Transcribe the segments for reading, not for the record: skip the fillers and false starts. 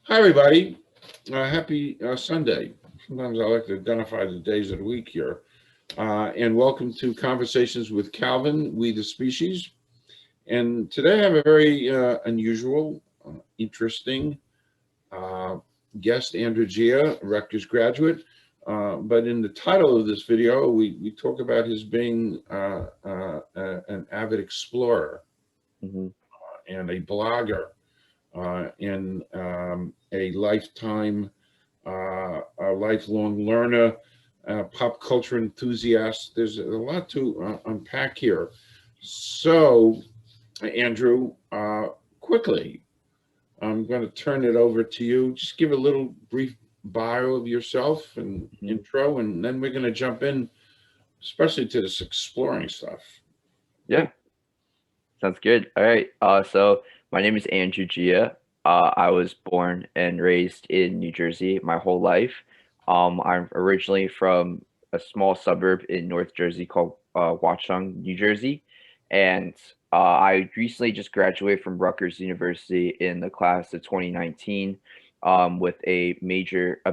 Hi, everybody. Happy Sunday. Sometimes I like to identify the days of the week here. And welcome to Conversations with Calvin, We the Species. And today I have a very unusual, interesting uh, guest, Andrew JIA, Rutgers graduate. But in the title of this video, we talk about his being an avid explorer Hmm. and a blogger and a lifelong learner, pop culture enthusiast. There's a lot to unpack here. So, Andrew, quickly, I'm going to turn it over to you. Just give a little brief bio of yourself and Hmm. intro, and then we're going to jump in, especially to this exploring stuff. Yeah, sounds good. All right. So my name is Andrew Gia. I was born and raised in New Jersey my whole life. I'm originally from a small suburb in North Jersey called Watchung, New Jersey, and I recently just graduated from Rutgers University in the class of 2019, with a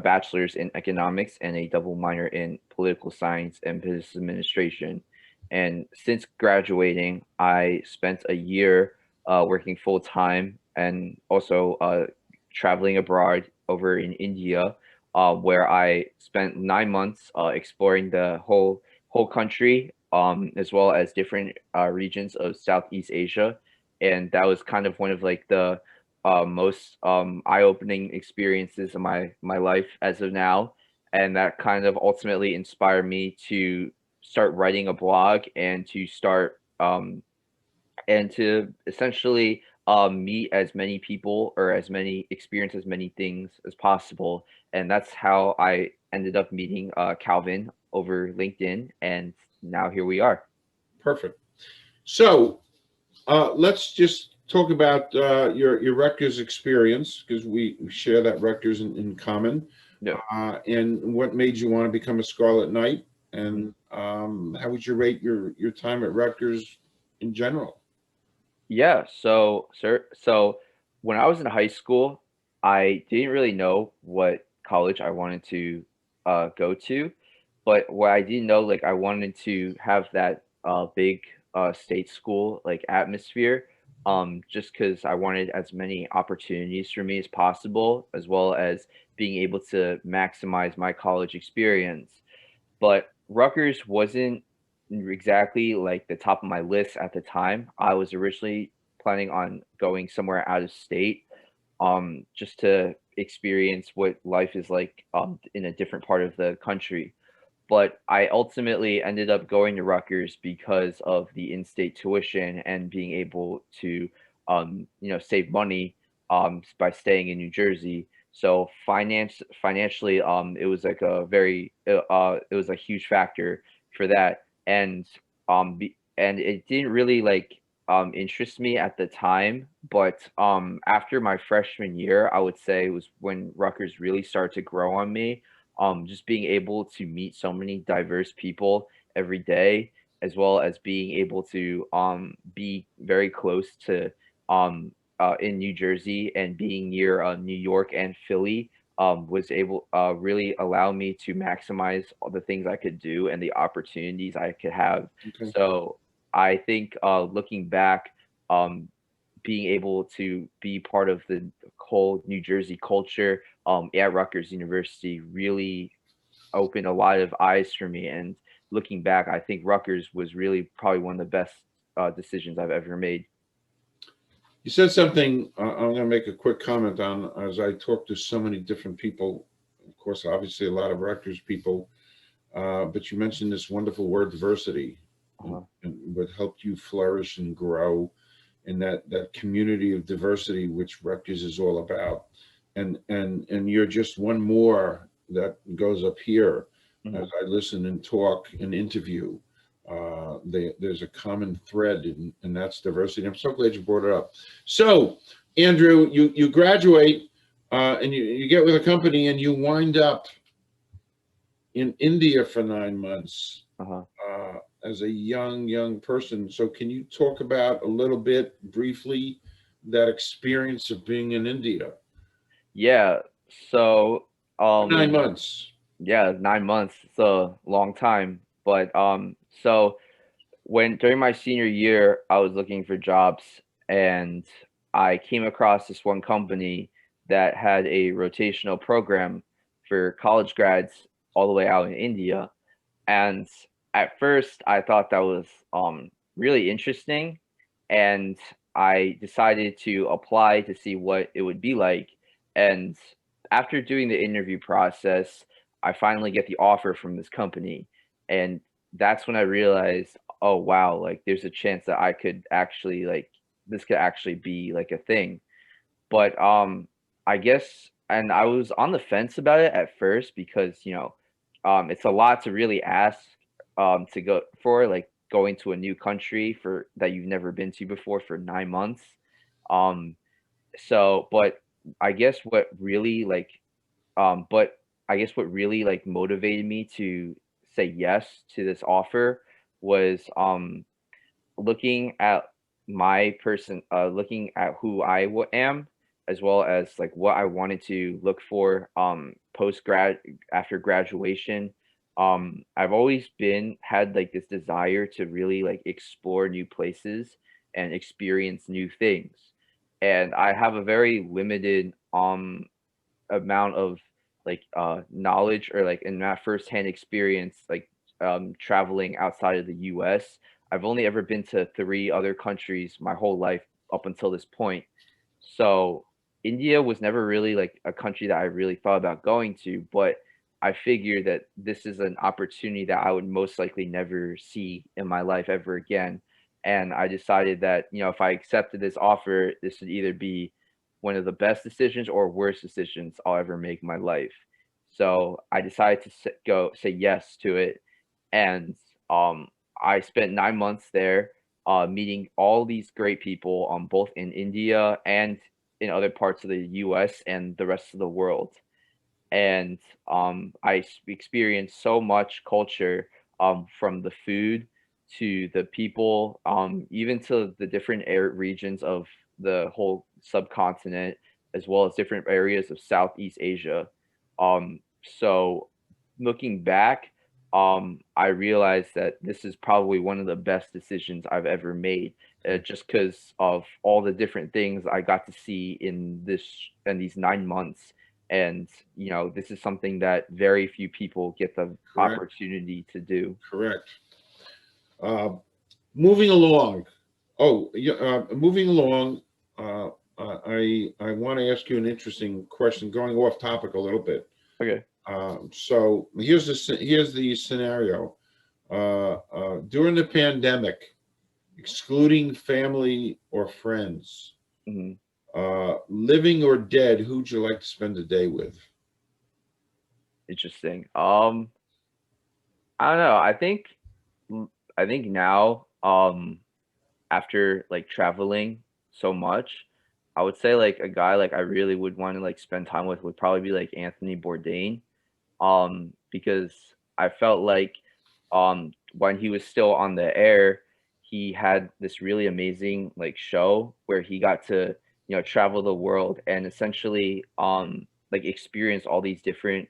bachelor's in economics and a double minor in political science and business administration. And since graduating, I spent a year working full time and also traveling abroad over in India, where I spent 9 months exploring the whole country, as well as different regions of Southeast Asia. And that was kind of one of like the most eye-opening experiences of my life as of now. And that kind of ultimately inspired me to start writing a blog and to essentially meet as many people or as many experience as many things as possible. And that's how I ended up meeting Calvin over LinkedIn, and now here we are. Perfect. So, let's just talk about your Rutgers experience because we share that Rutgers in common. Yeah. And what made you want to become a Scarlet Knight? Mhm. And how would you rate your time at Rutgers in general? Yeah, so when I was in high school, I didn't really know what college I wanted to go to, but what I didn't know, like I wanted to have that big state school like atmosphere, just because I wanted as many opportunities for me as possible, as well as being able to maximize my college experience. But Rutgers wasn't exactly like the top of my list at the time. I was originally planning on going somewhere out of state, just to experience what life is like in a different part of the country. But I ultimately ended up going to Rutgers because of the in-state tuition and being able to, save money by staying in New Jersey. So financially, it was like it was a huge factor for that, and and it didn't really like interest me at the time. But after my freshman year, I would say was when Rutgers really started to grow on me, just being able to meet so many diverse people every day, as well as being able to be very close to in New Jersey and being near New York and Philly, was able really allow me to maximize all the things I could do and the opportunities I could have. Okay, So I think looking back, um, being able to be part of the whole New Jersey culture at Rutgers University really opened a lot of eyes for me. And looking back, I think Rutgers was really probably one of the best decisions I've ever made. you said something. I'm going to make a quick comment on as I talk to so many different people. Of course, obviously, a lot of Rutgers people. But you mentioned this wonderful word diversity, Uh-huh. and what helped you flourish and grow in that community of diversity, which Rutgers is all about. And you're just one more that goes up here as Hmm. I listen and talk and interview. There's a common thread, and that's diversity. I'm so glad you brought it up. So, Andrew, you graduate and you get with a company and you wind up in India for 9 months Uh-huh. as a young person. So, can you talk about a little bit briefly that experience of being in India? Yeah. So, Nine um, months. yeah, 9 months. It's a long time. But so when during my senior year, I was looking for jobs, and I came across this one company that had a rotational program for college grads all the way out in India. And at first, I thought that was really interesting, and I decided to apply to see what it would be like. And after doing the interview process, I finally get the offer from this company, and that's when I realized, oh wow, like there's a chance that I could actually like this could actually be like a thing. But, I guess and I was on the fence about it at first because, it's a lot to really ask, to go for, like, going to a new country for that you've never been to before for 9 months. Um, but I guess what really, like, but I guess what really, like, motivated me to say yes to this offer was, looking at looking at who am, as well as like what I wanted to look for post grad after graduation. I've always been had like this desire to really like explore new places and experience new things. And I have a very limited amount of like knowledge or like in that firsthand experience like traveling outside of the US. I've only ever been to 3 other countries my whole life up until this point. So India was never really like a country that I really thought about going to, but I figured that this is an opportunity that I would most likely never see in my life ever again. And I decided that, if I accepted this offer, this would either be one of the best decisions or worst decisions I'll ever make in my life. So I decided to say yes to it, and um, I spent 9 months there, meeting all these great people, both in India and in other parts of the U.S. and the rest of the world. And experienced so much culture, from the food to the people, even to the different regions of the whole subcontinent, as well as different areas of Southeast Asia. So looking back, I realized that this is probably one of the best decisions I've ever made, just because of all the different things I got to see in these 9 months. And this is something that very few people get the Correct. opportunity to do. Correct. Uh, moving along. Oh, yeah, moving along. Uh, I want to ask you an interesting question, going off topic a little bit. Okay. So here's the scenario. During the pandemic, excluding family or friends, Mhm. living or dead, who'd you like to spend the day with? Interesting. I don't know. Mm, I think now, after like traveling so much, I would say like a guy like I really would want to like spend time with would probably be like Anthony Bourdain. Because I felt like when he was still on the air, he had this really amazing like show where he got to travel the world and essentially like experience all these different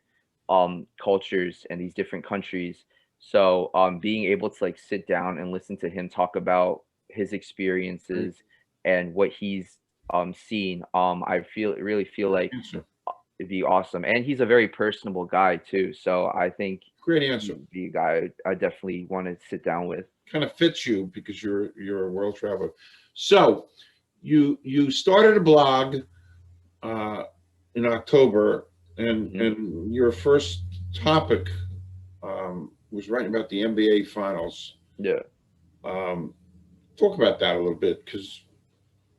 cultures and these different countries. So being able to like sit down and listen to him talk about his Great experiences and what he's seen, I really feel like answer. it'd be awesome, and he's a very personable guy too, so I think Great answer. he'd be a guy I definitely wanna sit down with. Kind of fits you because you're a world traveler. So you started a blog uh, in October, and Mhm. and your first topic was writing about the NBA finals. Yeah. Um, talk about that a little bit, because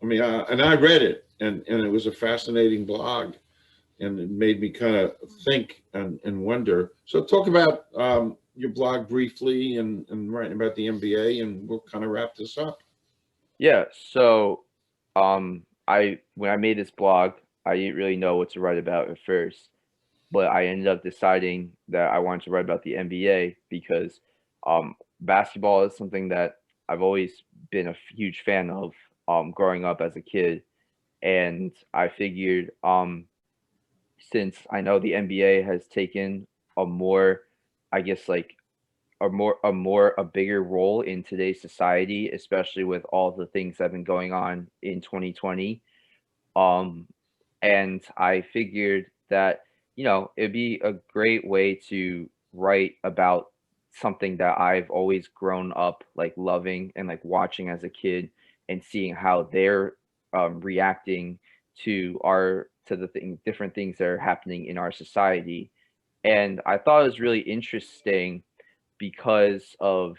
and I read it, and it was a fascinating blog, and it made me kind of think and wonder. So talk about your blog briefly, and writing about the NBA, and we'll kind of wrap this up. Yeah, so, I when I made this blog, I didn't really know what to write about at first, but I ended up deciding that I wanted to write about the NBA because, basketball is something that I've always been a huge fan of, growing up as a kid, and I figured, since I know the NBA has taken a more, I guess, like a bigger role in today's society, especially with all the things that have been going on in 2020. Um, and I figured that, it'd be a great way to write about something that I've always grown up like loving and like watching as a kid and seeing how they're reacting to the different things that are happening in our society. And I thought it was really interesting because of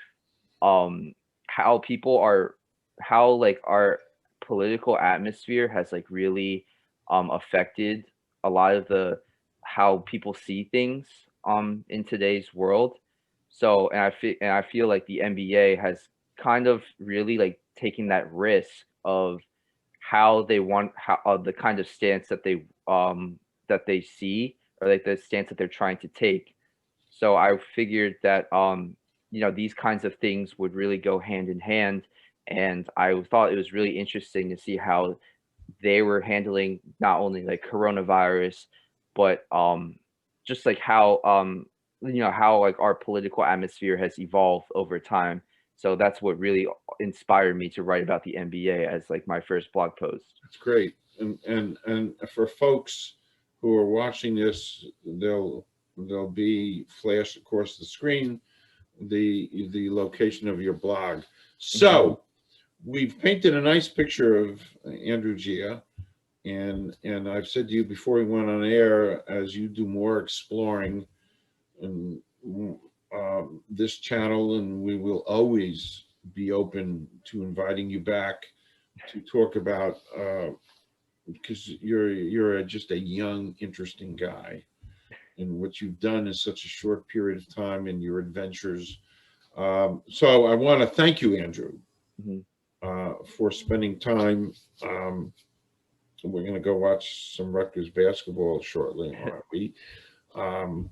um how people are how like our political atmosphere has like really affected a lot of the how people see things in today's world. So and I feel like the NBA has kind of really like taken that risk of how they want how the kind of stance that they see, or like the stance that they're trying to take. So I figured that these kinds of things would really go hand in hand, and I thought it was really interesting to see how they were handling not only like coronavirus, but just like how how like our political atmosphere has evolved over time. So that's what really inspired me to write about the NBA as like my first blog post. That's great. And for folks who are watching this, they'll be flashed across the screen the location of your blog. Mhm. So we've painted a nice picture of Andrew JIA, and I've said to you before we went on air, as you do more exploring in this channel, and we will always be open to inviting you back to talk about because just a young, interesting guy, and what you've done in such a short period of time in your adventures. So I want to thank you, Andrew, Mhm. for spending time. We're going to go watch some Rutgers basketball shortly, aren't we? Um,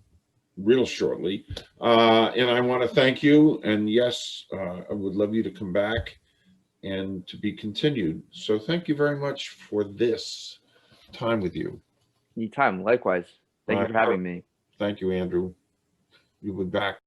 Real shortly. And I want to thank you. And yes, I would love you to come back and to be continued. So thank you very much for this time with you. Anytime, likewise. Thank you for All right. having me. Thank you, Andrew. You'll be back.